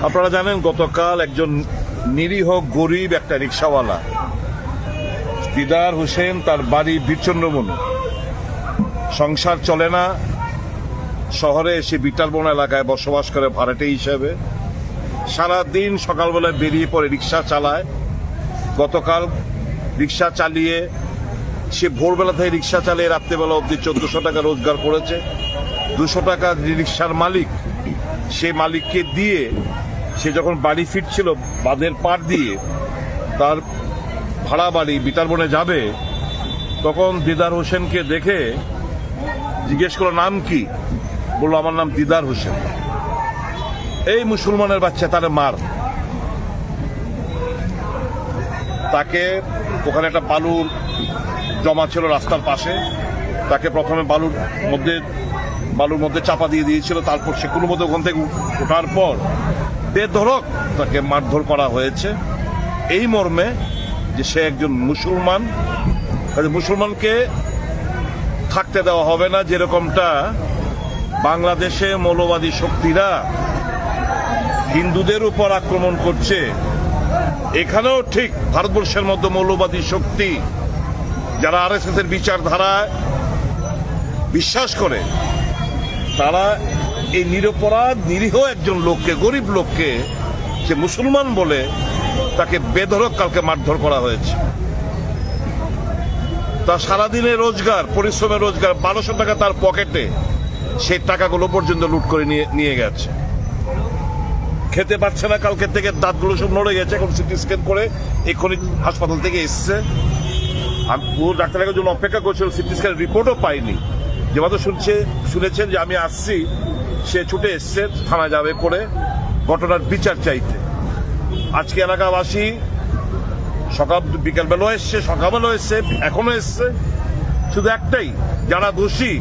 আপনারা জানেন গতকাল একজন নিরীহ গরিব একটা রিক্সাওয়ালা দিদার হোসেন, তার বাড়ি বীরচন্দ্রবন, সংসার চলে না, শহরে এসে বিটালবন এলাকায় বসবাস করে ভাড়াটে হিসেবে। সারাদিন সকালবেলায় বেরিয়ে পড়ে রিক্সা চালায়। গতকাল রিক্সা চালিয়ে সে ভোরবেলা থেকে রিক্সা চালিয়ে রাত্রেবেলা অবধি 1400 টাকা রোজগার করেছে। 200 টাকা রিক্সার মালিক, সে মালিককে দিয়ে সে যখন বাড়ি ফিরছিল বাঁধের পাড় দিয়ে তার ভাড়া বাড়ি বিটালবনে যাবে, তখন দিদার হোসেনকে দেখে জিজ্ঞেস করলো নাম কি? বললো আমার নাম দিদার হোসেন। এই মুসলমানের বাচ্চা, তার মার। তাকে ওখানে একটা বালুর জমা ছিল রাস্তার পাশে, তাকে প্রথমে বালুর মধ্যে চাপা দিয়ে দিয়েছিল। তারপর সে কোনো মতো ওখান থেকে ওঠার পর বেধড়ক তাকে মারধর করা হয়েছে, এই মর্মে যে সে একজন মুসলমান, মুসলমানকে থাকতে দেওয়া হবে না। যেরকমটা বাংলাদেশে মৌলবাদী শক্তিরা হিন্দুদের উপর আক্রমণ করছে, এখানেও ঠিক ভারতবর্ষের মধ্যে মৌলবাদী শক্তি যারা আরএসএস এর বিচারধারায় বিশ্বাস করে, তারা এই নিরপরাধ নিরীহ একজন লোককে, গরিব লোককে, সে মুসলমান বলে তাকে বেধড়ক কালকে মারধর করা হয়েছে। তার সারাদিনের রোজগার, পরিশ্রমের রোজগার 1200 টাকা তার পকেটে, সেই টাকাগুলো পর্যন্ত লুট করে নিয়ে গেছে। খেতে পারছে না, কালকে থেকে দাঁতগুলো সব নড়ে গেছে। এখন সিটি স্ক্যান করে এক্ষুনি হাসপাতাল থেকে এসছে। ও ডাক্তারের জন্য অপেক্ষা করছিল, সিটি স্ক্যান রিপোর্টও পাইনি। যে মাত্র শুনেছেন যে আমি আসছি, সে ছুটে এসছে থানায় যাবে করে ঘটনার বিচার চাইতে। আজকে এলাকাবাসী বিকালবেলাও এসছে, সকালবেলাও এসছে, এখনো এসছে। শুধু একটাই, যারা দোষী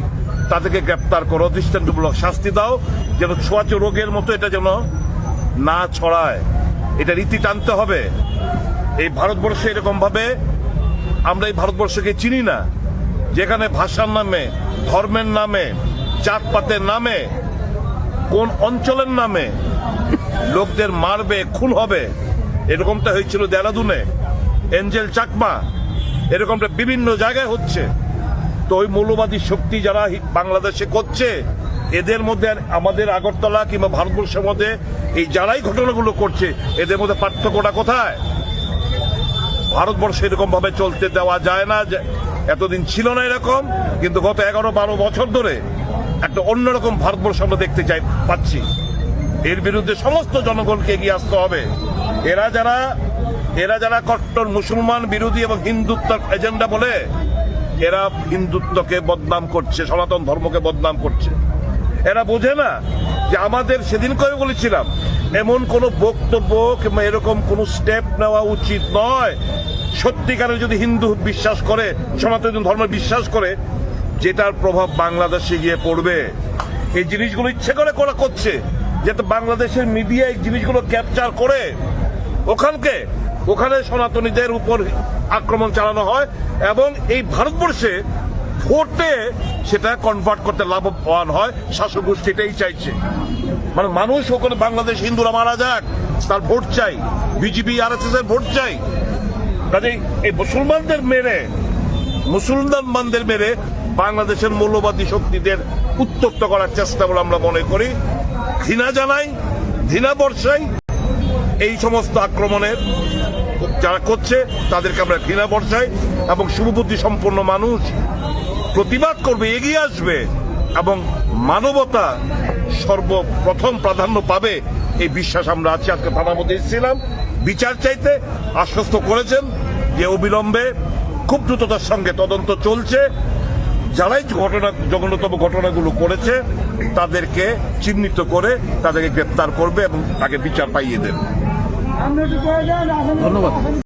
তাদেরকে গ্রেপ্তার করো, দৃষ্টান্তমূলক শাস্তি দাও, যেন ছোঁয়াচে রোগের মতো এটা যেন না ছড়ায়। এটা রীতি টানতে হবে। এই ভারতবর্ষে এরকম ভাবে আমরা এই ভারতবর্ষকে চিনি না, যেখানে ভাষার নামে, ধর্মের নামে, জাতপাতের নামে, কোন অঞ্চলের নামে লোকদের মারবে, খুন হবে। এরকমটা হয়েছিল দেরাদুনে, এঞ্জেল চাকমা, এরকমটা বিভিন্ন জায়গায় হচ্ছে। তো ওই মৌলবাদী শক্তি যারা বাংলাদেশে করছে, এদের মধ্যে আমাদের আগরতলা কিংবা ভারতবর্ষের মধ্যে এই যারাই ঘটনাগুলো করছে, এদের মধ্যে পার্থক্যটা কোথায়? ভারতবর্ষে এরকম ভাবে চলতে দেওয়া যায় না। এতদিন ছিল না এরকম, কিন্তু গত 11-12 বছর ধরে একটা অন্যরকম ভারতবর্ষ আমরা দেখতে পাচ্ছি। এর বিরুদ্ধে সমস্ত জনগণকে এগিয়ে আসতে হবে। এরা যারা কট্টর মুসলমান বিরোধী এবং হিন্দুত্ব এজেন্ডা বলে, এরা হিন্দুত্বকে বদনাম করছে, সনাতন ধর্মকে বদনাম করছে। এরা বোঝে না যে আমাদের সেদিন করে বলেছিলাম, এমন কোন বক্তব্য কিংবা এরকম কোন স্টেপ নেওয়া উচিত নয়। সত্যিকারে যদি হিন্দু বিশ্বাস করে, সনাতন ধর্ম বিশ্বাস করে, যেটার প্রভাব বাংলাদেশে গিয়ে পড়বে। এই জিনিসগুলো ইচ্ছে করে করছে, যাতে বাংলাদেশের মিডিয়া এই জিনিসগুলো ক্যাপচার করে ওখানে সনাতনীদের উপর আক্রমণ চালানো হয়, এবং এই ভারতবর্ষে ভোটে সেটা কনভার্ট করতে লাভবান হয়। শাসক গোষ্ঠী এটাই চাইছে, মানে মানুষ ওখানে বাংলাদেশ হিন্দুরা মারা যাক, তার ভোট চাই, বিজেপি আরএসএস এর ভোট চাই। কাজেই এই মুসলমানদের মেরে বাংলাদেশের মৌলবাদী শক্তিদের উত্তপ্ত করার চেষ্টা বলে আমরা মনে করি। ঘৃণা জানাই, ঘৃণা বর্ষাই এই সমস্ত আক্রমণের যারা করছে, তাদেরকে আমরা ঘৃণা বর্ষাই, এবং শুভবুদ্ধি সম্পন্ন মানুষ প্রতিবাদ করবে, এগিয়ে আসবে, এবং মানবতা সর্বপ্রথম প্রাধান্য পাবে, এই বিশ্বাস আমরা আছি। আজকে থানার মধ্যে এসেছিলাম বিচার চাইতে, আশ্বস্ত করেছেন যে অবিলম্বে খুব দ্রুততার সঙ্গে তদন্ত চলছে। যারাই জঘন্যতম ঘটনাগুলো করেছে তাদেরকে চিহ্নিত করে তাদেরকে গ্রেপ্তার করবে এবং তাকে বিচার পাইয়ে দেবে। ধন্যবাদ।